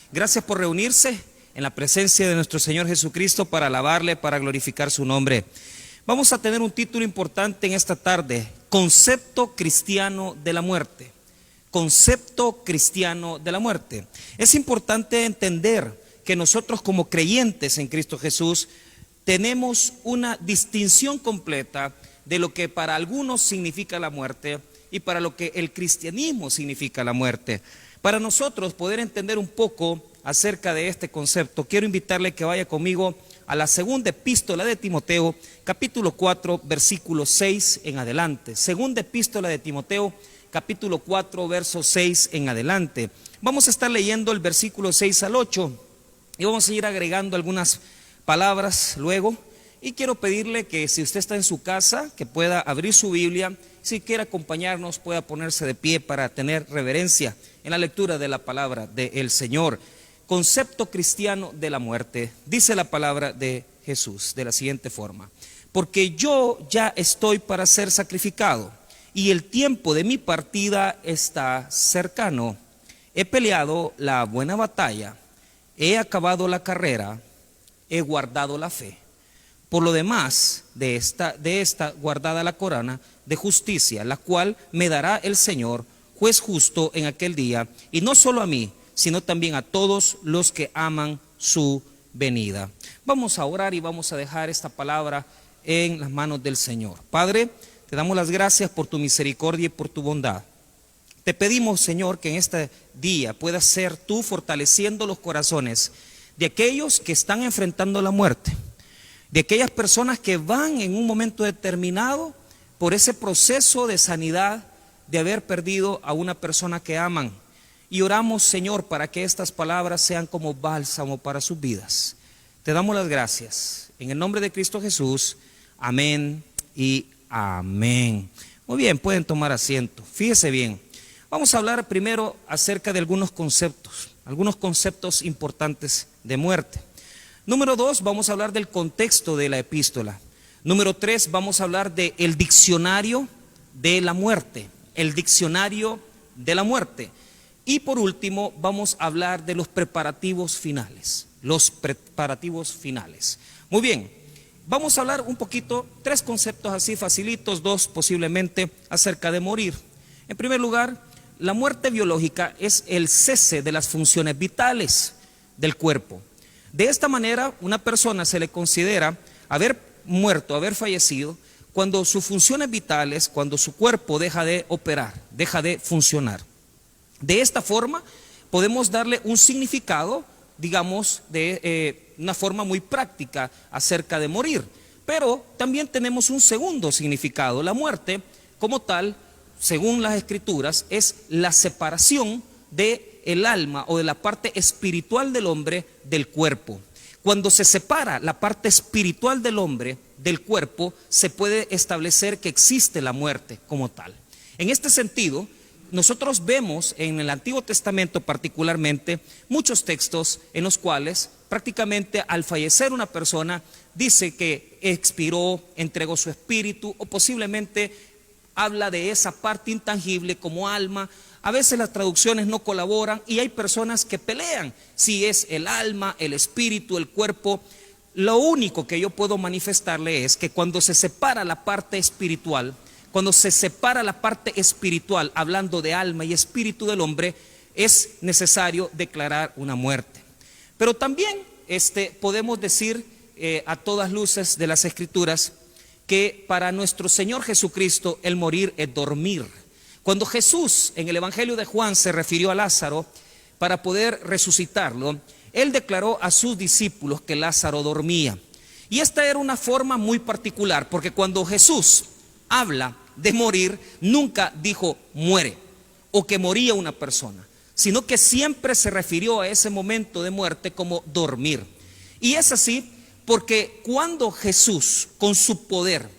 Gracias por reunirse en la presencia de nuestro Señor Jesucristo para alabarle, para glorificar su nombre. Vamos a tener un título importante en esta tarde: Concepto cristiano de la muerte. Concepto cristiano de la muerte. Es importante entender que nosotros como creyentes en Cristo Jesús tenemos una distinción completa de lo que para algunos significa la muerte y para lo que el cristianismo significa la muerte. Para nosotros poder entender un poco acerca de este concepto, quiero invitarle que vaya conmigo a la segunda epístola de Timoteo, capítulo 4, versículo 6 en adelante. Segunda epístola de Timoteo, capítulo 4, verso 6 en adelante. Vamos a estar leyendo el versículo 6 al 8 y vamos a ir agregando algunas palabras luego. Y quiero pedirle que si usted está en su casa, que pueda abrir su Biblia. Si quiere acompañarnos, pueda ponerse de pie para tener reverencia en la lectura de la palabra del Señor. Concepto cristiano de la muerte. Dice la palabra de Jesús de la siguiente forma: porque yo ya estoy para ser sacrificado y el tiempo de mi partida está cercano. He peleado la buena batalla, he acabado la carrera, he guardado la fe. Por lo demás, de esta guardada la corona de justicia, la cual me dará el Señor, juez justo en aquel día, y no solo a mí, sino también a todos los que aman su venida. Vamos a orar y vamos a dejar esta palabra en las manos del Señor. Padre, te damos las gracias por tu misericordia y por tu bondad. Te pedimos, Señor, que en este día puedas ser tú fortaleciendo los corazones de aquellos que están enfrentando la muerte, de aquellas personas que van en un momento determinado por ese proceso de sanidad de haber perdido a una persona que aman. Y oramos, Señor, para que estas palabras sean como bálsamo para sus vidas. Te damos las gracias. En el nombre de Cristo Jesús, amén y amén. Muy bien, pueden tomar asiento. Fíjese bien. Vamos a hablar primero acerca de algunos conceptos importantes de muerte. Número 2, vamos a hablar del contexto de la epístola. Número 3, vamos a hablar del diccionario de la muerte. El diccionario de la muerte. Y por último, vamos a hablar de los preparativos finales. Los preparativos finales. Muy bien, vamos a hablar un poquito, 3 conceptos así facilitos, 2 posiblemente, acerca de morir. En primer lugar, la muerte biológica es el cese de las funciones vitales del cuerpo. De esta manera, una persona se le considera haber muerto, haber fallecido, cuando sus funciones vitales, cuando su cuerpo deja de operar, deja de funcionar. De esta forma, podemos darle un significado, digamos, de una forma muy práctica acerca de morir. Pero también tenemos un segundo significado. La muerte, como tal, según las Escrituras, es la separación del alma o de la parte espiritual del hombre del cuerpo. Cuando se separa la parte espiritual del hombre del cuerpo, se puede establecer que existe la muerte como tal. En este sentido, nosotros vemos en el Antiguo Testamento particularmente muchos textos en los cuales prácticamente al fallecer una persona dice que expiró, entregó su espíritu, o posiblemente habla de esa parte intangible como alma. A veces las traducciones no colaboran y hay personas que pelean si es el alma, el espíritu, el cuerpo. Lo único que yo puedo manifestarle es que cuando se separa la parte espiritual, hablando de alma y espíritu del hombre, es necesario declarar una muerte. Pero también podemos decir a todas luces de las Escrituras que para nuestro Señor Jesucristo el morir es dormir. Cuando Jesús en el Evangelio de Juan se refirió a Lázaro para poder resucitarlo, él declaró a sus discípulos que Lázaro dormía. Y esta era una forma muy particular, porque cuando Jesús habla de morir, nunca dijo muere o que moría una persona, sino que siempre se refirió a ese momento de muerte como dormir. Y es así porque cuando Jesús, con su poder,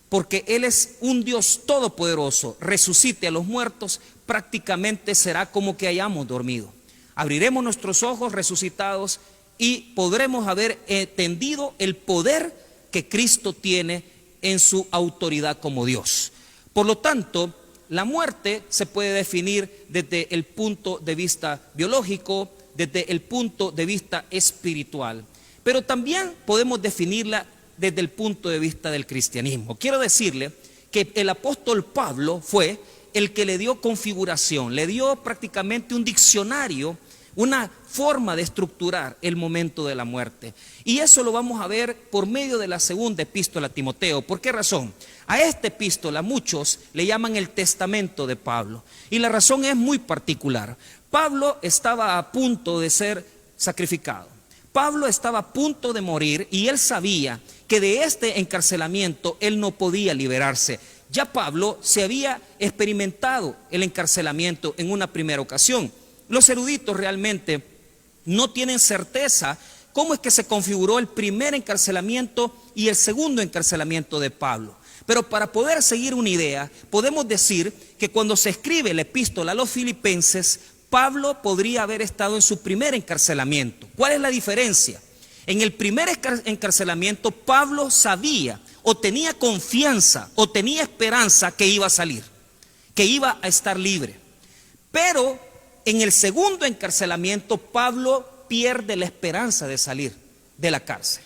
porque Él es un Dios todopoderoso, resucite a los muertos, prácticamente será como que hayamos dormido. Abriremos nuestros ojos resucitados y podremos haber entendido el poder que Cristo tiene en su autoridad como Dios. Por lo tanto, la muerte se puede definir desde el punto de vista biológico, desde el punto de vista espiritual, pero también podemos definirla desde el punto de vista del cristianismo. Quiero decirle que el apóstol Pablo fue el que le dio configuración, le dio prácticamente un diccionario, una forma de estructurar el momento de la muerte. Y eso lo vamos a ver por medio de la segunda epístola a Timoteo. ¿Por qué razón? A esta epístola muchos le llaman el testamento de Pablo. Y la razón es muy particular. Pablo estaba a punto de ser sacrificado. Pablo estaba a punto de morir y él sabía que de este encarcelamiento él no podía liberarse. Ya Pablo se había experimentado el encarcelamiento en una primera ocasión. Los eruditos realmente no tienen certeza cómo es que se configuró el primer encarcelamiento y el segundo encarcelamiento de Pablo. Pero para poder seguir una idea, podemos decir que cuando se escribe la epístola a los filipenses, Pablo podría haber estado en su primer encarcelamiento. ¿Cuál es la diferencia? En el primer encarcelamiento, Pablo sabía o tenía confianza o tenía esperanza que iba a salir, que iba a estar libre. Pero en el segundo encarcelamiento, Pablo pierde la esperanza de salir de la cárcel.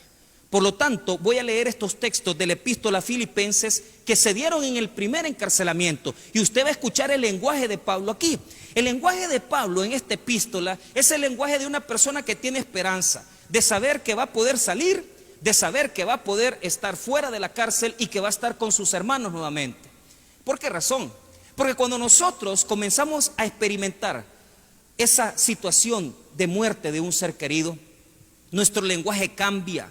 Por lo tanto, voy a leer estos textos de la epístola a Filipenses que se dieron en el primer encarcelamiento. Y usted va a escuchar el lenguaje de Pablo aquí. El lenguaje de Pablo en esta epístola es el lenguaje de una persona que tiene esperanza, de saber que va a poder salir, de saber que va a poder estar fuera de la cárcel y que va a estar con sus hermanos nuevamente. ¿Por qué razón? Porque cuando nosotros comenzamos a experimentar esa situación de muerte de un ser querido, nuestro lenguaje cambia.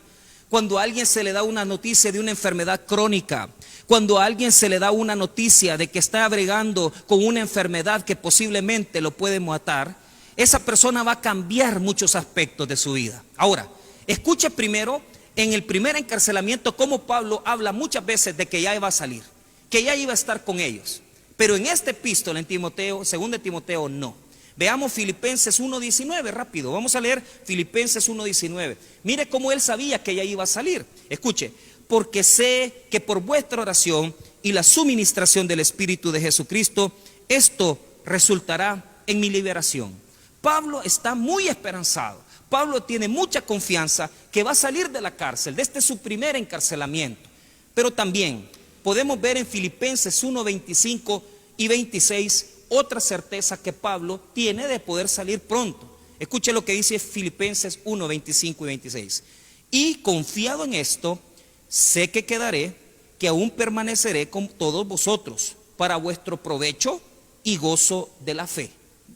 Cuando a alguien se le da una noticia de una enfermedad crónica, cuando a alguien se le da una noticia de que está bregando con una enfermedad que posiblemente lo puede matar, esa persona va a cambiar muchos aspectos de su vida. Ahora, escuche primero en el primer encarcelamiento cómo Pablo habla muchas veces de que ya iba a salir, que ya iba a estar con ellos. Pero en esta epístola en Timoteo, 2 Timoteo, no. Veamos Filipenses 1:19, rápido, vamos a leer Filipenses 1:19. Mire cómo él sabía que ya iba a salir. Escuche, porque sé que por vuestra oración y la suministración del Espíritu de Jesucristo, esto resultará en mi liberación. Pablo está muy esperanzado. Pablo tiene mucha confianza que va a salir de la cárcel, de este su primer encarcelamiento. Pero también podemos ver en Filipenses 1:25 y 26 otra certeza que Pablo tiene de poder salir pronto. Escuche lo que dice Filipenses 1:25 y 26. Y confiado en esto, sé que quedaré, que aún permaneceré con todos vosotros para vuestro provecho y gozo de la fe.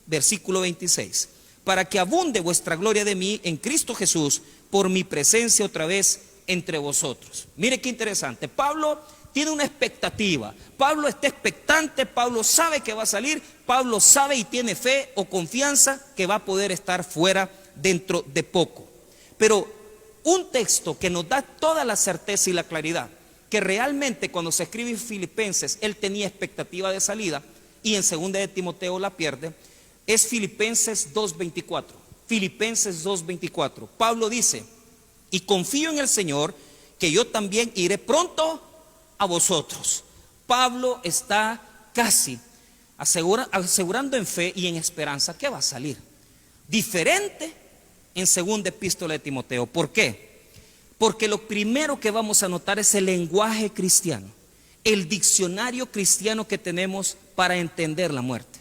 Versículo 26. Para que abunde vuestra gloria de mí en Cristo Jesús por mi presencia otra vez entre vosotros. Mire qué interesante. Pablo tiene una expectativa. Pablo está expectante, Pablo sabe que va a salir, Pablo sabe y tiene fe o confianza que va a poder estar fuera dentro de poco. Pero un texto que nos da toda la certeza y la claridad, que realmente cuando se escribe en Filipenses, él tenía expectativa de salida y en 2 de Timoteo la pierde, es Filipenses 2:24. Filipenses 2:24. Pablo dice, y confío en el Señor, que yo también iré pronto a vosotros. Pablo está casi asegurando en fe y en esperanza que va a salir. Diferente en segunda epístola de Timoteo. ¿Por qué? Porque lo primero que vamos a notar es el lenguaje cristiano, el diccionario cristiano que tenemos para entender la muerte.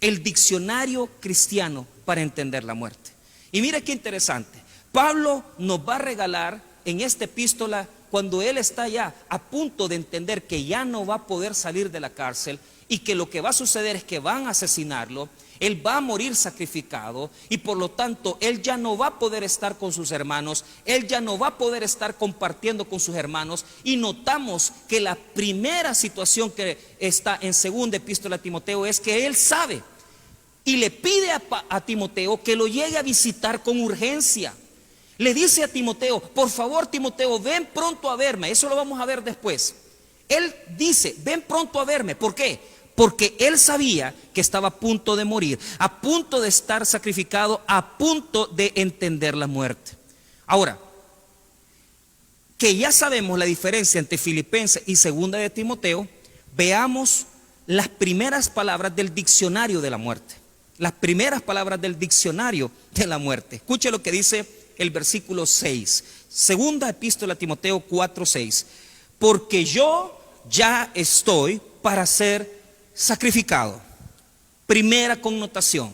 El diccionario cristiano para entender la muerte. Y mira qué interesante. Pablo nos va a regalar en esta epístola, cuando él está ya a punto de entender que ya no va a poder salir de la cárcel y que lo que va a suceder es que van a asesinarlo, él va a morir sacrificado y por lo tanto él ya no va a poder estar con sus hermanos, él ya no va a poder estar compartiendo con sus hermanos. Y notamos que la primera situación que está en segunda epístola a Timoteo es que él sabe y le pide a Timoteo que lo llegue a visitar con urgencia. Le dice a Timoteo, por favor Timoteo, ven pronto a verme. Eso lo vamos a ver después. Él dice, ven pronto a verme. ¿Por qué? Porque él sabía que estaba a punto de morir, a punto de estar sacrificado, a punto de entender la muerte. Ahora, que ya sabemos la diferencia entre Filipenses y segunda de Timoteo, veamos las primeras palabras del diccionario de la muerte. las primeras palabras del diccionario de la muerte. Escuche lo que dice el versículo 6. Segunda epístola a Timoteo 4:6. Porque yo ya estoy para ser sacrificado. Primera connotación.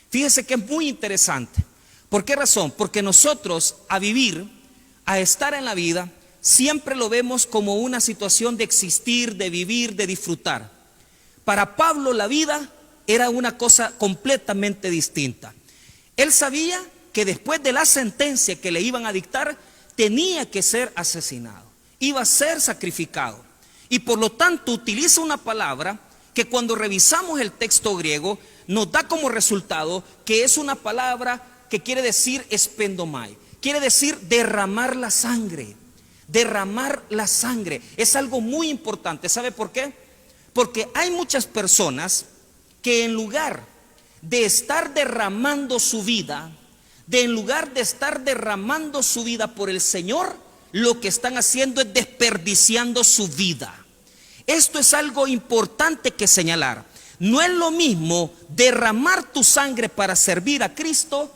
Fíjese que es muy interesante. ¿Por qué razón? Porque nosotros a vivir, a estar en la vida, siempre lo vemos como una situación de existir, de vivir, de disfrutar. Para Pablo la vida era una cosa completamente distinta. Él sabía que después de la sentencia que le iban a dictar, tenía que ser asesinado, iba a ser sacrificado. Y por lo tanto utiliza una palabra que cuando revisamos el texto griego nos da como resultado que es una palabra que quiere decir espendomai, quiere decir derramar la sangre. Derramar la sangre es algo muy importante. ¿Sabe por qué? Porque hay muchas personas que en lugar de estar derramando su vida, por el Señor, lo que están haciendo es desperdiciando su vida. Esto es algo importante que señalar. No es lo mismo derramar tu sangre para servir a Cristo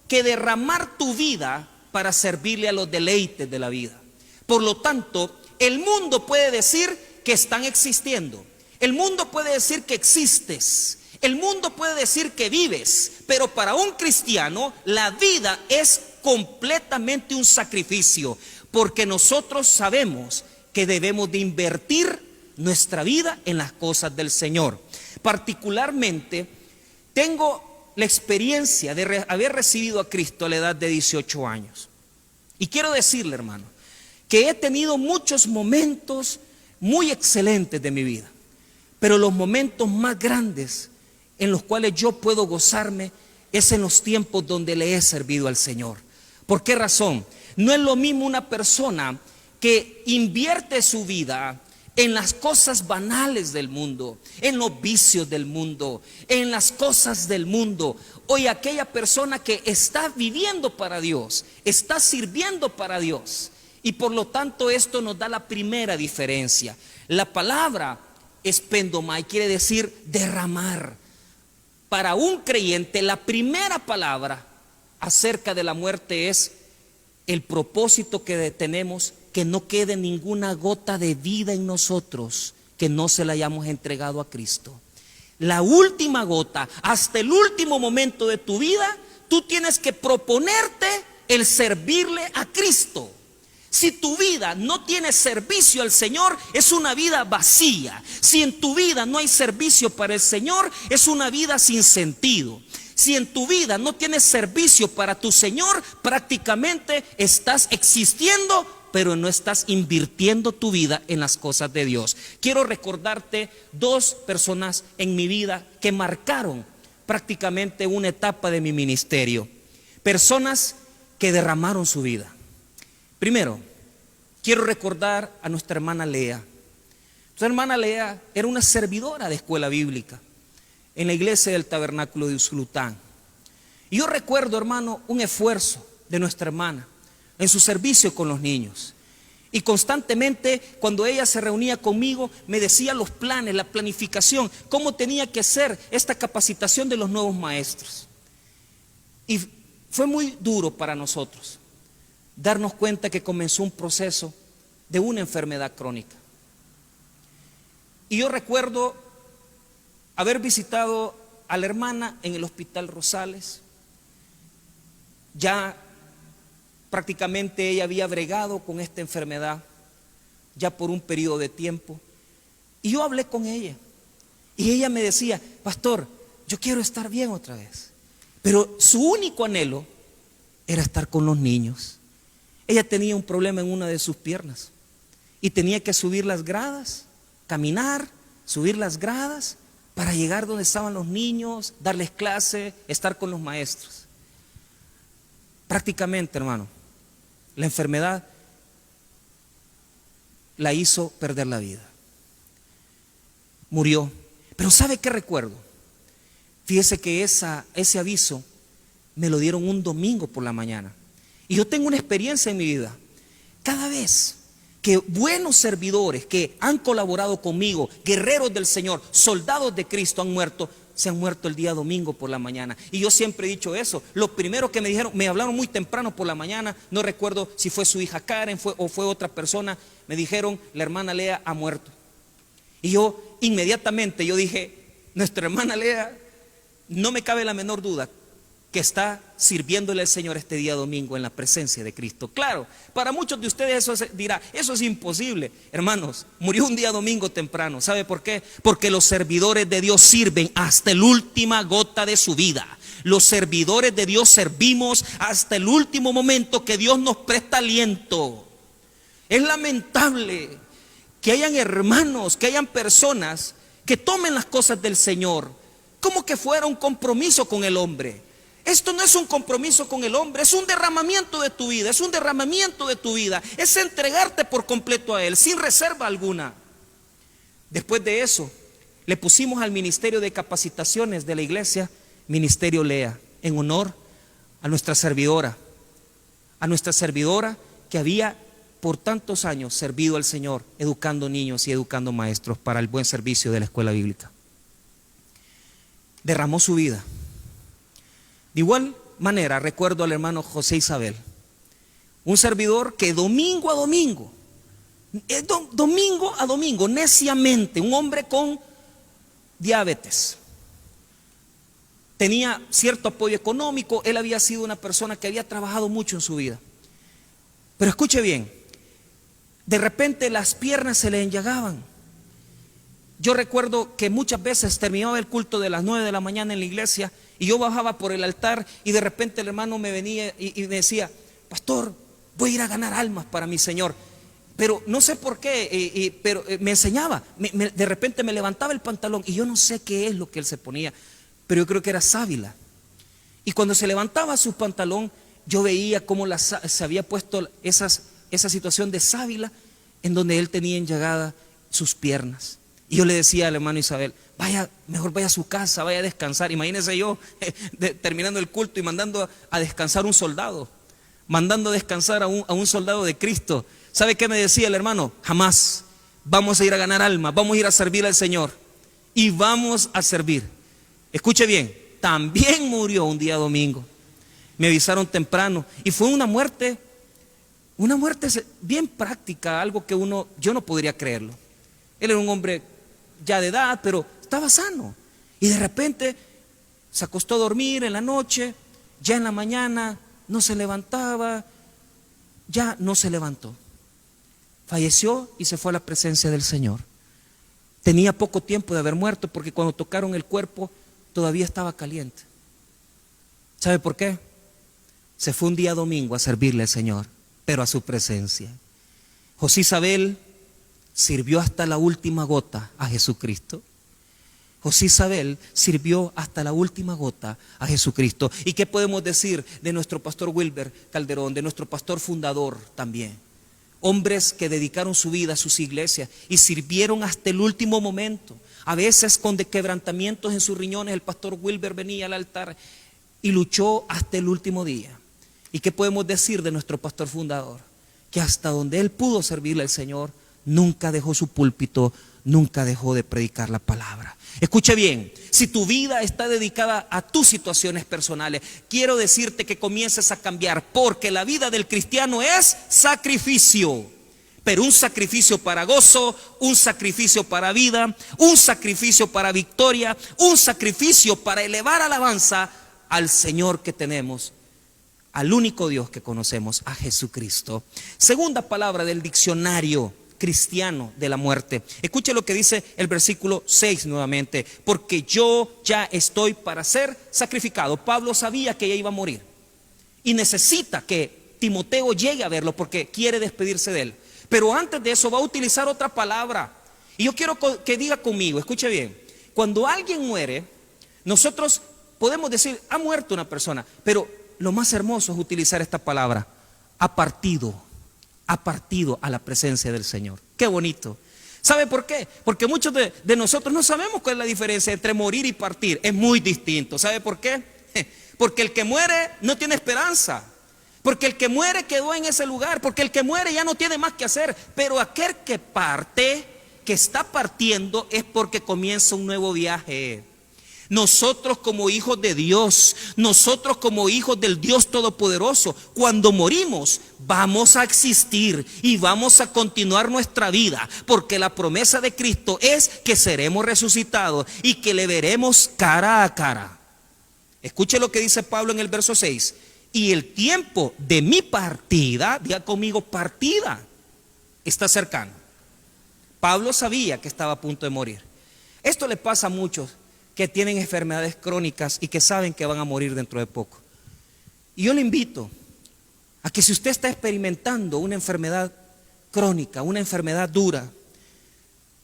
que derramar tu vida para servirle a los deleites de la vida. Por lo tanto, el mundo puede decir que están existiendo. El mundo puede decir que existes. El mundo puede decir que vives. Pero para un cristiano, la vida es completamente un sacrificio. Porque nosotros sabemos que debemos de invertir nuestra vida en las cosas del Señor. Particularmente, tengo la experiencia de haber recibido a Cristo a la edad de 18 años. Y quiero decirle, hermano, que he tenido muchos momentos muy excelentes de mi vida. Pero los momentos más grandes en los cuales yo puedo gozarme es en los tiempos donde le he servido al Señor. ¿Por qué razón? No es lo mismo una persona que invierte su vida en las cosas banales del mundo, en los vicios del mundo, en las cosas del mundo. Hoy aquella persona que está viviendo para Dios, está sirviendo para Dios. Y por lo tanto esto nos da la primera diferencia. La palabra espendomai quiere decir derramar. Para un creyente la primera palabra acerca de la muerte es el propósito que tenemos, que no quede ninguna gota de vida en nosotros que no se la hayamos entregado a Cristo. La última gota, hasta el último momento de tu vida, tú tienes que proponerte el servirle a Cristo. Si tu vida no tiene servicio al Señor, es una vida vacía. Si en tu vida no hay servicio para el Señor, es una vida sin sentido. Si en tu vida no tienes servicio para tu Señor, prácticamente estás existiendo, pero no estás invirtiendo tu vida en las cosas de Dios. Quiero recordarte dos personas en mi vida que marcaron prácticamente una etapa de mi ministerio. Personas que derramaron su vida. Primero, quiero recordar a nuestra hermana Lea. Nuestra hermana Lea era una servidora de escuela bíblica en la iglesia del Tabernáculo de Usulután. Y yo recuerdo, hermano, un esfuerzo de nuestra hermana en su servicio con los niños. Y constantemente, cuando ella se reunía conmigo, me decía los planes, la planificación, cómo tenía que ser esta capacitación de los nuevos maestros. Y fue muy duro para nosotros darnos cuenta que comenzó un proceso de una enfermedad crónica. Y yo recuerdo haber visitado a la hermana en el Hospital Rosales. Ya prácticamente ella había bregado con esta enfermedad ya por un periodo de tiempo. Y yo hablé con ella. Y ella me decía: pastor, yo quiero estar bien otra vez. Pero su único anhelo era estar con los niños. Ella tenía un problema en una de sus piernas y tenía que subir las gradas, caminar, subir las gradas para llegar donde estaban los niños, darles clase, estar con los maestros. Prácticamente, hermano, la enfermedad la hizo perder la vida. Murió. Pero ¿sabe qué recuerdo? Fíjese que ese aviso me lo dieron un domingo por la mañana. Y yo tengo una experiencia en mi vida. Cada vez que buenos servidores que han colaborado conmigo, guerreros del Señor, soldados de Cristo han muerto, se han muerto el día domingo por la mañana. Y yo siempre he dicho eso. Lo primero que me dijeron, me hablaron muy temprano por la mañana, no recuerdo si fue su hija Karen o fue otra persona, me dijeron, la hermana Lea ha muerto. Y yo inmediatamente yo dije, nuestra hermana Lea, no me cabe la menor duda que está sirviéndole al Señor este día domingo en la presencia de Cristo. Claro, para muchos de ustedes eso dirá, eso es imposible. Hermanos, murió un día domingo temprano. ¿Sabe por qué? Porque los servidores de Dios sirven hasta la última gota de su vida. Los servidores de Dios servimos hasta el último momento que Dios nos presta aliento. Es lamentable que hayan hermanos, que hayan personas que tomen las cosas del Señor como que fuera un compromiso con el hombre. Esto no es un compromiso con el hombre, es un derramamiento de tu vida, es un derramamiento de tu vida, es entregarte por completo a Él, sin reserva alguna. Después de eso, le pusimos al ministerio de capacitaciones de la iglesia, Ministerio Lea, en honor a nuestra servidora que había por tantos años servido al Señor, educando niños y educando maestros para el buen servicio de la escuela bíblica. Derramó su vida. De igual manera recuerdo al hermano José Isabel, un servidor que domingo a domingo, neciamente, un hombre con diabetes, tenía cierto apoyo económico, él había sido una persona que había trabajado mucho en su vida. Pero escuche bien, de repente las piernas se le enllagaban. Yo recuerdo que muchas veces terminaba el culto de las 9 de la mañana en la iglesia y yo bajaba por el altar y de repente el hermano me venía y me decía, pastor, voy a ir a ganar almas para mi Señor. Pero no sé por qué, pero me enseñaba, de repente me levantaba el pantalón y yo no sé qué es lo que él se ponía, pero yo creo que era sábila. Y cuando se levantaba su pantalón, yo veía cómo se había puesto esa situación de sábila en donde él tenía enllagadas sus piernas. Y yo le decía al hermano Isabel, mejor vaya a su casa, vaya a descansar. Imagínense yo terminando el culto y mandando a descansar un soldado, mandando a descansar a un soldado de Cristo. ¿Sabe qué me decía el hermano? Jamás. Vamos a ir a ganar almas, vamos a ir a servir al Señor y vamos a servir. Escuche bien, también murió un día domingo. Me avisaron temprano y fue una muerte bien práctica, algo que yo no podría creerlo. Él era un hombre ya de edad, pero estaba sano. Y de repente se acostó a dormir en la noche, ya en la mañana no se levantaba, ya no se levantó. Falleció y se fue a la presencia del Señor. Tenía poco tiempo de haber muerto porque cuando tocaron el cuerpo todavía estaba caliente. ¿Sabe por qué? Se fue un día domingo a servirle al Señor, pero a su presencia. José Isabel sirvió hasta la última gota a Jesucristo. José Isabel sirvió hasta la última gota a Jesucristo. ¿Y qué podemos decir de nuestro pastor Wilber Calderón, de nuestro pastor fundador también? Hombres que dedicaron su vida a sus iglesias y sirvieron hasta el último momento. A veces con quebrantamientos en sus riñones, el pastor Wilber venía al altar y luchó hasta el último día. ¿Y qué podemos decir de nuestro pastor fundador? Que hasta donde él pudo servirle al Señor, nunca dejó su púlpito, nunca dejó de predicar la palabra. Escuche bien, si tu vida está dedicada a tus situaciones personales, quiero decirte que comiences a cambiar, porque la vida del cristiano es sacrificio, pero un sacrificio para gozo, un sacrificio para vida, un sacrificio para victoria, un sacrificio para elevar alabanza al Señor que tenemos, al único Dios que conocemos, a Jesucristo. Segunda palabra del diccionario cristiano de la muerte. Escuche lo que dice el versículo 6 nuevamente. Porque yo ya estoy para ser sacrificado. Pablo sabía que ella iba a morir y necesita que Timoteo llegue a verlo porque quiere despedirse de él. Pero antes de eso va a utilizar otra palabra. Y yo quiero que diga conmigo, escuche bien. Cuando alguien muere, nosotros podemos decir, ha muerto una persona, pero lo más hermoso es utilizar esta palabra, ha partido a la presencia del Señor. Qué bonito. ¿Sabe por qué? Porque muchos de nosotros no sabemos cuál es la diferencia entre morir y partir. Es muy distinto. ¿Sabe por qué? Porque el que muere no tiene esperanza. Porque el que muere quedó en ese lugar. Porque el que muere ya no tiene más que hacer. Pero aquel que parte, que está partiendo, es porque comienza un nuevo viaje. Nosotros como hijos de Dios, nosotros como hijos del Dios Todopoderoso, cuando morimos vamos a existir y vamos a continuar nuestra vida, porque la promesa de Cristo es que seremos resucitados y que le veremos cara a cara. Escuche lo que dice Pablo en el verso 6. Y el tiempo de mi partida, diga conmigo, partida, está cercano. Pablo sabía que estaba a punto de morir. Esto le pasa a muchos que tienen enfermedades crónicas y que saben que van a morir dentro de poco. Y yo le invito a que si usted está experimentando una enfermedad crónica, una enfermedad dura,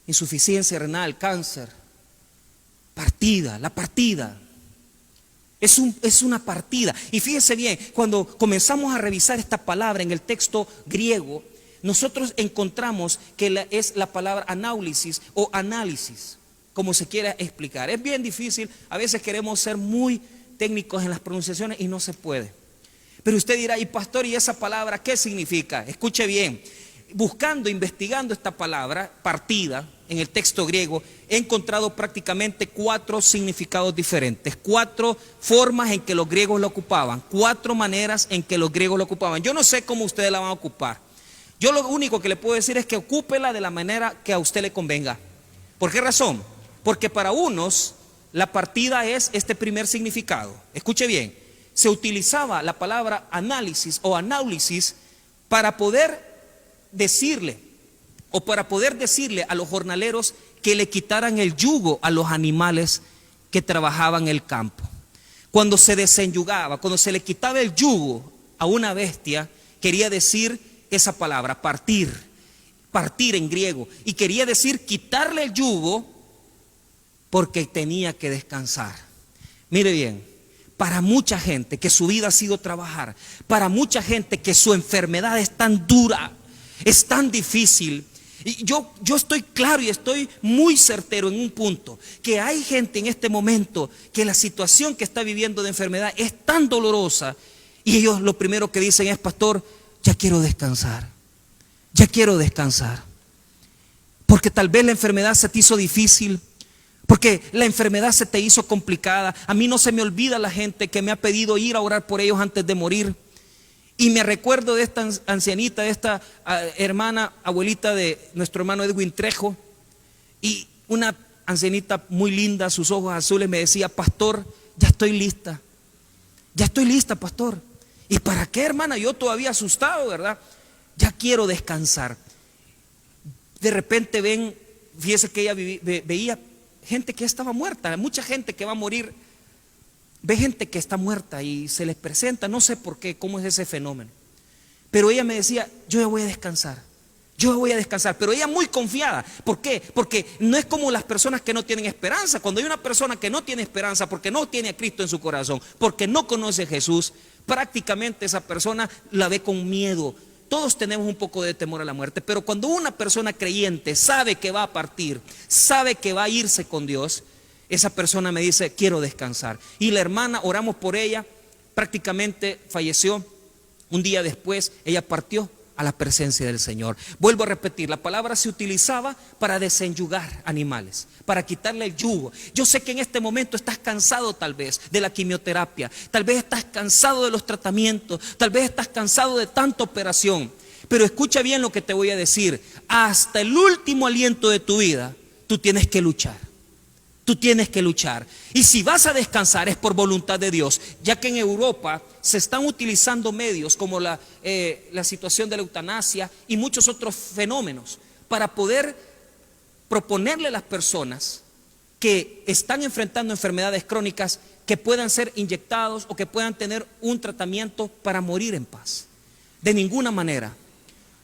insuficiencia renal, cáncer, partida, la partida, es una partida. Y fíjese bien, cuando comenzamos a revisar esta palabra en el texto griego, nosotros encontramos que es la palabra análisis o análisis, como se quiera explicar. Es bien difícil, a veces queremos ser muy técnicos en las pronunciaciones y no se puede. Pero usted dirá, y pastor, ¿y esa palabra qué significa? Escuche bien, buscando, investigando esta palabra, partida, en el texto griego, he encontrado prácticamente 4 significados diferentes, 4 formas en que los griegos lo ocupaban, 4 maneras en que los griegos lo ocupaban. Yo no sé cómo ustedes la van a ocupar. Yo lo único que le puedo decir es que ocúpela de la manera que a usted le convenga. ¿Por qué razón? Porque para unos la partida es este primer significado. Escuche bien, se utilizaba la palabra análisis o análisis para poder decirle a los jornaleros que le quitaran el yugo a los animales que trabajaban en el campo. Cuando se desenyugaba, cuando se le quitaba el yugo a una bestia, quería decir esa palabra, partir en griego, y quería decir quitarle el yugo porque tenía que descansar. Mire bien, para mucha gente que su vida ha sido trabajar, para mucha gente que su enfermedad es tan dura, es tan difícil, y yo estoy claro y estoy muy certero en un punto, que hay gente en este momento que la situación que está viviendo de enfermedad es tan dolorosa, y ellos lo primero que dicen es, pastor, ya quiero descansar, porque tal vez la enfermedad se te hizo difícil, porque la enfermedad se te hizo complicada. A mí no se me olvida la gente que me ha pedido ir a orar por ellos antes de morir. Y me recuerdo de esta ancianita, de esta hermana, abuelita de nuestro hermano Edwin Trejo. Y una ancianita muy linda, sus ojos azules, me decía, pastor, ya estoy lista, pastor. ¿Y para qué, hermana? Yo todavía asustado, ¿verdad? Ya quiero descansar. De repente fíjese que ella veía gente que estaba muerta, mucha gente que va a morir, ve gente que está muerta y se les presenta, no sé por qué, cómo es ese fenómeno. Pero ella me decía, yo ya voy a descansar, pero ella muy confiada. ¿Por qué? Porque no es como las personas que no tienen esperanza. Cuando hay una persona que no tiene esperanza porque no tiene a Cristo en su corazón, porque no conoce a Jesús, prácticamente esa persona la ve con miedo. Todos tenemos un poco de temor a la muerte, pero cuando una persona creyente sabe que va a partir, sabe que va a irse con Dios, esa persona me dice, quiero descansar. Y la hermana, oramos por ella, prácticamente falleció. Un día después, ella partió a la presencia del Señor. Vuelvo a repetir, la palabra se utilizaba para desenyugar animales, para quitarle el yugo. Yo sé que en este momento estás cansado tal vez de la quimioterapia, tal vez estás cansado de los tratamientos, tal vez estás cansado de tanta operación, pero escucha bien lo que te voy a decir. Hasta el último aliento de tu vida, tú tienes que luchar. Y si vas a descansar es por voluntad de Dios, ya que en Europa se están utilizando medios como la situación de la eutanasia y muchos otros fenómenos para poder proponerle a las personas que están enfrentando enfermedades crónicas que puedan ser inyectados o que puedan tener un tratamiento para morir en paz. De ninguna manera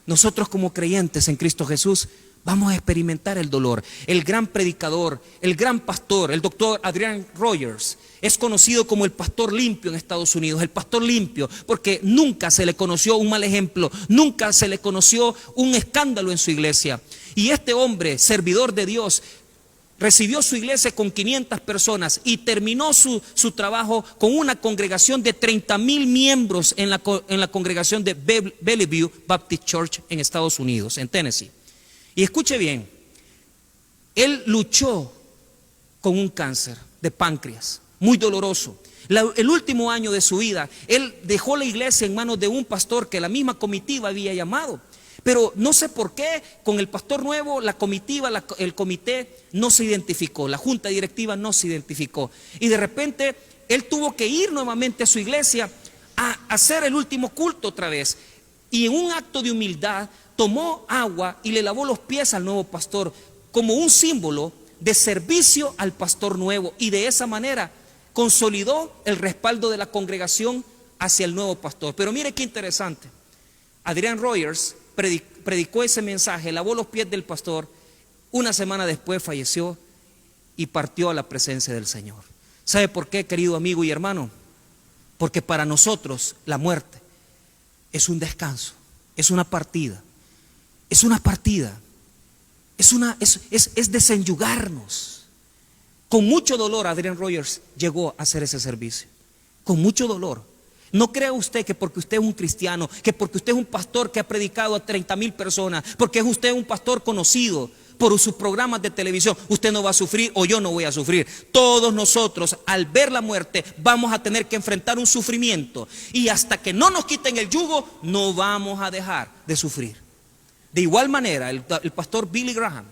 nosotros como creyentes en Cristo Jesús vamos a experimentar el dolor. El gran predicador, el gran pastor, el doctor Adrian Rogers, es conocido como el pastor limpio en Estados Unidos. El pastor limpio, porque nunca se le conoció un mal ejemplo, nunca se le conoció un escándalo en su iglesia. Y este hombre, servidor de Dios, recibió su iglesia con 500 personas y terminó su trabajo con una congregación de 30,000 miembros en la congregación de Bellevue Baptist Church en Estados Unidos, en Tennessee. Y escuche bien, él luchó con un cáncer de páncreas, muy doloroso. El último año de su vida, él dejó la iglesia en manos de un pastor que la misma comitiva había llamado. Pero no sé por qué, con el pastor nuevo, la comitiva, el comité no se identificó, la junta directiva no se identificó. Y de repente, él tuvo que ir nuevamente a su iglesia a hacer el último culto otra vez. Y en un acto de humildad, tomó agua y le lavó los pies al nuevo pastor, como un símbolo de servicio al pastor nuevo. Y de esa manera consolidó el respaldo de la congregación hacia el nuevo pastor. Pero mire qué interesante. Adrian Rogers predicó ese mensaje, lavó los pies del pastor. Una semana después falleció y partió a la presencia del Señor. ¿Sabe por qué, querido amigo y hermano? Porque para nosotros la muerte es un descanso, es una partida, es una partida, es desenyugarnos. Con mucho dolor Adrian Rogers llegó a hacer ese servicio, con mucho dolor. No crea usted que porque usted es un cristiano, que porque usted es un pastor que ha predicado a 30,000 personas, porque es usted un pastor conocido por sus programas de televisión, usted no va a sufrir o yo no voy a sufrir. Todos nosotros, al ver la muerte, vamos a tener que enfrentar un sufrimiento. Y hasta que no nos quiten el yugo, no vamos a dejar de sufrir. De igual manera, el pastor Billy Graham,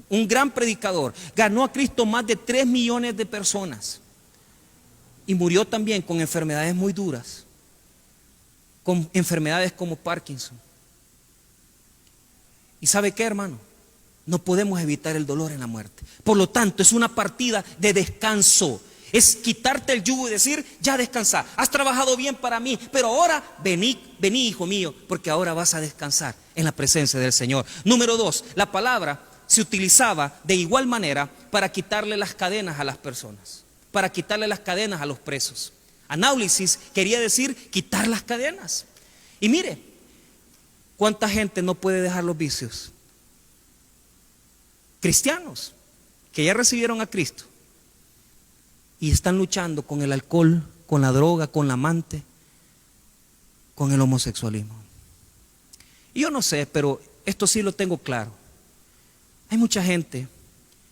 un gran predicador, ganó a Cristo más de 3 millones de personas. Y murió también con enfermedades muy duras, con enfermedades como Parkinson. ¿Y sabe qué, hermano? No podemos evitar el dolor en la muerte. Por lo tanto, es una partida de descanso. Es quitarte el yugo y decir, ya descansa. Has trabajado bien para mí, pero ahora vení, hijo mío, porque ahora vas a descansar en la presencia del Señor. Número 2, la palabra se utilizaba de igual manera para quitarle las cadenas a las personas, para quitarle las cadenas a los presos. Anáulisis quería decir quitar las cadenas. Y mire, ¿cuánta gente no puede dejar los vicios? Cristianos que ya recibieron a Cristo y están luchando con el alcohol, con la droga, con la amante, con el homosexualismo. Y yo no sé, pero esto sí lo tengo claro. Hay mucha gente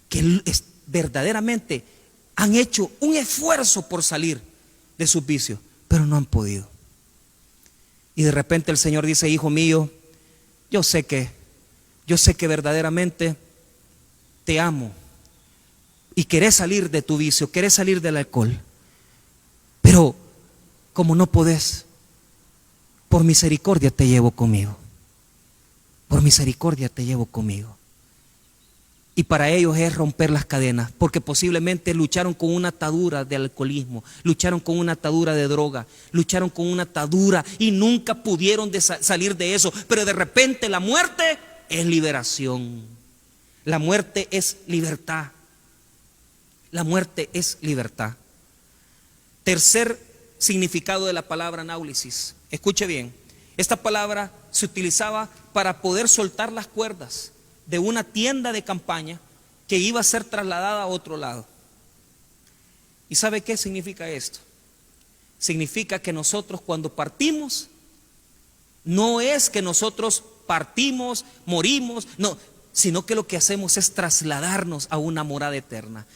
que verdaderamente han hecho un esfuerzo por salir de sus vicios, pero no han podido. Y de repente el Señor dice, hijo mío, yo sé que verdaderamente te amo y querés salir de tu vicio, querés salir del alcohol, pero como no podés, por misericordia te llevo conmigo. Por misericordia te llevo conmigo. Y para ellos es romper las cadenas, porque posiblemente lucharon con una atadura de alcoholismo, lucharon con una atadura de droga, lucharon con una atadura y nunca pudieron salir de eso. Pero de repente la muerte es liberación. La muerte es libertad. La muerte es libertad. Tercer significado de la palabra anáulisis. Escuche bien, esta palabra se utilizaba para poder soltar las cuerdas de una tienda de campaña que iba a ser trasladada a otro lado. ¿Y sabe qué significa esto? Significa que nosotros cuando partimos, no es que nosotros partimos, morimos, no, sino que lo que hacemos es trasladarnos a una morada eterna.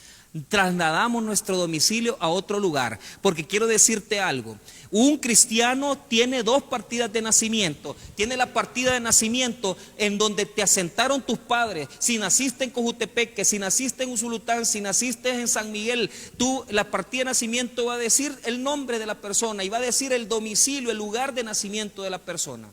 Trasladamos nuestro domicilio a otro lugar. Porque quiero decirte algo, un cristiano tiene 2 partidas de nacimiento. Tiene la partida de nacimiento en donde te asentaron tus padres. Si naciste en Cojutepeque, si naciste en Usulután, si naciste en San Miguel, la partida de nacimiento va a decir el nombre de la persona y va a decir el domicilio, el lugar de nacimiento de la persona.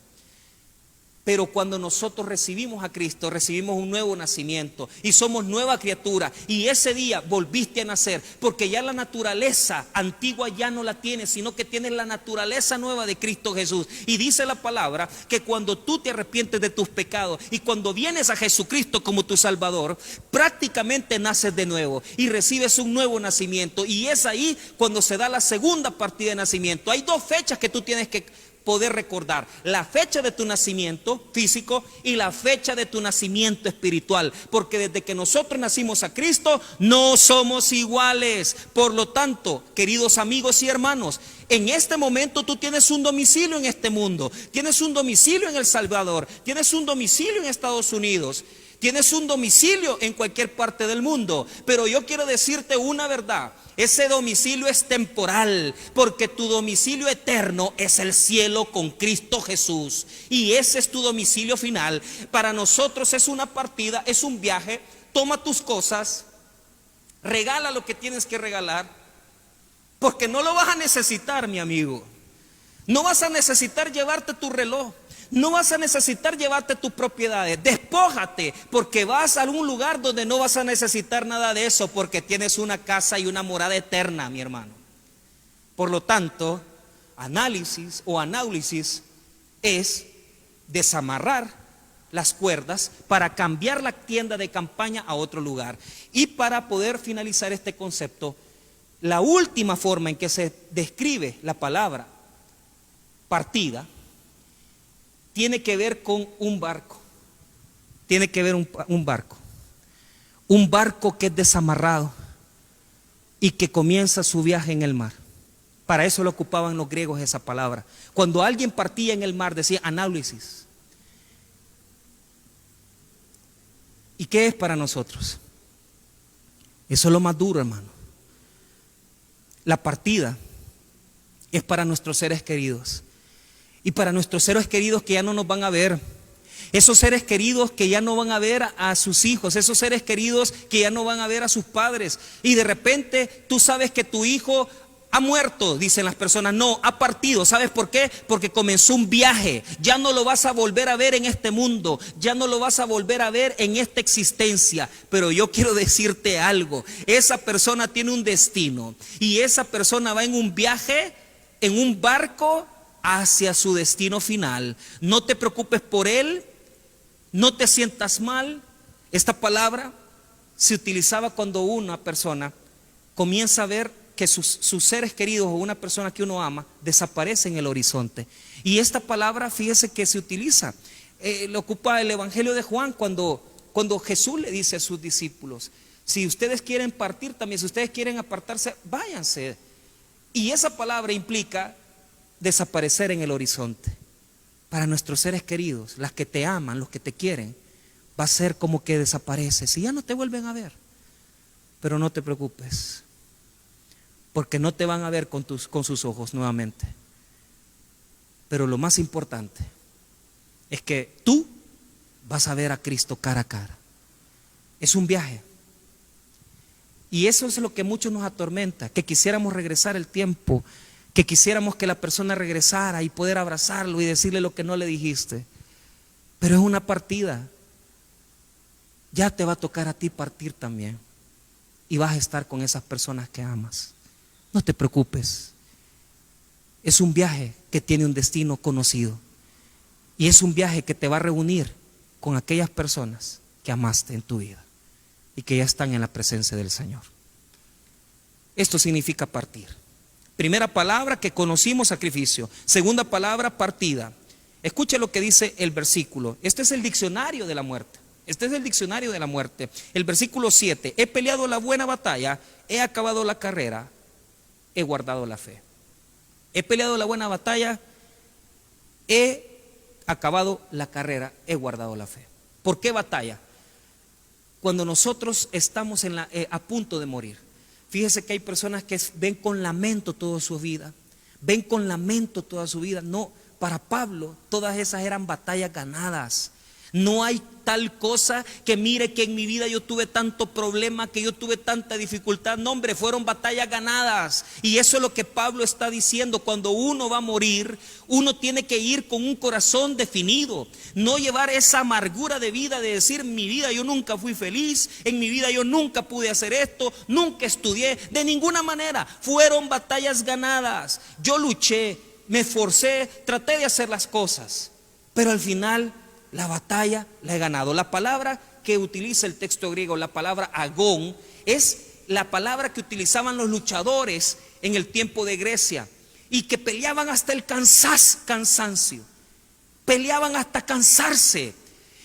Pero cuando nosotros recibimos a Cristo, recibimos un nuevo nacimiento y somos nueva criatura. Y ese día volviste a nacer, porque ya la naturaleza antigua ya no la tienes, sino que tienes la naturaleza nueva de Cristo Jesús. Y dice la palabra que cuando tú te arrepientes de tus pecados y cuando vienes a Jesucristo como tu Salvador, prácticamente naces de nuevo y recibes un nuevo nacimiento. Y es ahí cuando se da la segunda partida de nacimiento. Hay 2 fechas que tú tienes que poder recordar: la fecha de tu nacimiento físico y la fecha de tu nacimiento espiritual, porque desde que nosotros nacimos a Cristo no somos iguales. Por lo tanto, queridos amigos y hermanos, en este momento tú tienes un domicilio en este mundo, tienes un domicilio en El Salvador, tienes un domicilio en Estados Unidos, Tienes un domicilio en cualquier parte del mundo, pero yo quiero decirte una verdad. Ese domicilio es temporal, porque tu domicilio eterno es el cielo con Cristo Jesús. Y ese es tu domicilio final. Para nosotros es una partida, es un viaje. Toma tus cosas, regala lo que tienes que regalar, porque no lo vas a necesitar, mi amigo. No vas a necesitar llevarte tu reloj. No vas a necesitar llevarte tus propiedades. Despójate, porque vas a un lugar donde no vas a necesitar nada de eso, porque tienes una casa y una morada eterna, mi hermano. Por lo tanto, análisis es desamarrar las cuerdas para cambiar la tienda de campaña a otro lugar. Y para poder finalizar este concepto, la última forma en que se describe la palabra partida tiene que ver con un barco. Tiene que ver un barco. Un barco que es desamarrado y que comienza su viaje en el mar. Para eso lo ocupaban los griegos esa palabra. Cuando alguien partía en el mar decía análisis. ¿Y qué es para nosotros? Eso es lo más duro, hermano. La partida es para nuestros seres queridos. Y para nuestros seres queridos que ya no nos van a ver. Esos seres queridos que ya no van a ver a sus hijos. Esos seres queridos que ya no van a ver a sus padres. Y de repente tú sabes que tu hijo ha muerto, dicen las personas. No, ha partido. ¿Sabes por qué? Porque comenzó un viaje. Ya no lo vas a volver a ver en este mundo. Ya no lo vas a volver a ver en esta existencia. Pero yo quiero decirte algo. Esa persona tiene un destino. Y esa persona va en un viaje, en un barco hacia su destino final. No te preocupes por él. No te sientas mal. Esta palabra se utilizaba cuando una persona comienza a ver que sus seres queridos o una persona que uno ama desaparece en el horizonte. Y esta palabra, fíjese que se utiliza, lo ocupa el Evangelio de Juan cuando Jesús le dice a sus discípulos: si ustedes quieren partir también, si ustedes quieren apartarse, váyanse. Y esa palabra implica desaparecer en el horizonte. Para nuestros seres queridos, las que te aman, los que te quieren, va a ser como que desapareces y ya no te vuelven a ver. Pero no te preocupes, porque no te van a ver con sus ojos nuevamente. Pero lo más importante es que tú vas a ver a Cristo cara a cara. Es un viaje. Y eso es lo que muchos nos atormenta, que quisiéramos regresar el tiempo, que quisiéramos que la persona regresara y poder abrazarlo y decirle lo que no le dijiste. Pero es una partida. Ya te va a tocar a ti partir también. Y vas a estar con esas personas que amas. No te preocupes. Es un viaje que tiene un destino conocido. Y es un viaje que te va a reunir con aquellas personas que amaste en tu vida y que ya están en la presencia del Señor. Esto significa partir. Primera palabra que conocimos, sacrificio. Segunda palabra, partida. Escuche lo que dice el versículo. Este es el diccionario de la muerte. Este es el diccionario de la muerte. El versículo 7. He peleado la buena batalla, he acabado la carrera, he guardado la fe. He peleado la buena batalla, he acabado la carrera, he guardado la fe. ¿Por qué batalla? Cuando nosotros estamos a punto de morir. Fíjese que hay personas que ven con lamento toda su vida. Ven con lamento toda su vida. No, para Pablo todas esas eran batallas ganadas. No hay tal cosa que mire que en mi vida yo tuve tanto problema, que yo tuve tanta dificultad. No, hombre, fueron batallas ganadas. Y eso es lo que Pablo está diciendo. Cuando uno va a morir, uno tiene que ir con un corazón definido. No llevar esa amargura de vida de decir: en mi vida yo nunca fui feliz, en mi vida yo nunca pude hacer esto, nunca estudié. De ninguna manera. Fueron batallas ganadas. Yo luché, me esforcé, traté de hacer las cosas, pero al final la batalla la he ganado. La palabra que utiliza el texto griego, la palabra agón, es la palabra que utilizaban los luchadores en el tiempo de Grecia y que peleaban hasta el cansancio, peleaban hasta cansarse.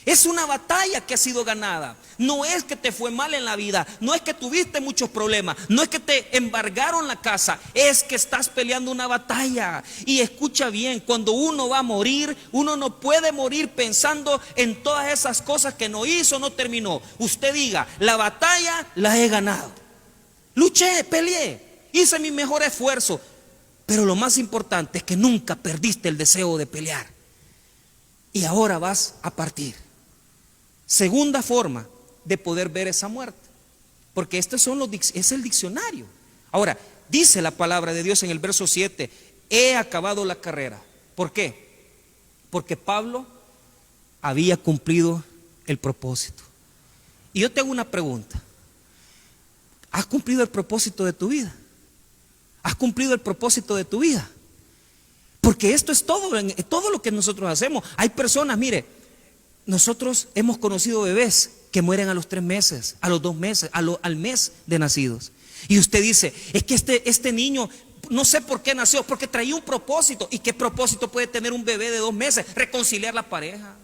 Es una batalla que ha sido ganada. No es que te fue mal en la vida, no es que tuviste muchos problemas, no es que te embargaron la casa, es que estás peleando una batalla. Y escucha bien, cuando uno va a morir, uno no puede morir pensando en todas esas cosas que no hizo, no terminó. Usted diga, la batalla la he ganado. Luché, peleé, hice mi mejor esfuerzo, pero lo más importante es que nunca perdiste el deseo de pelear. Y ahora vas a partir. Segunda forma de poder ver esa muerte, porque estos son es el diccionario. Ahora, dice la palabra de Dios en el verso 7, he acabado la carrera. ¿Por qué? Porque Pablo había cumplido el propósito. Y yo te hago una pregunta. ¿Has cumplido el propósito de tu vida? ¿Has cumplido el propósito de tu vida? Porque esto es todo lo que nosotros hacemos. Hay personas, mire, nosotros hemos conocido bebés que mueren a los 3 meses, a los 2 meses, al mes de nacidos. Y usted dice, es que este niño, no sé por qué nació, porque traía un propósito. ¿Y qué propósito puede tener un bebé de 2 meses? Reconciliar la pareja,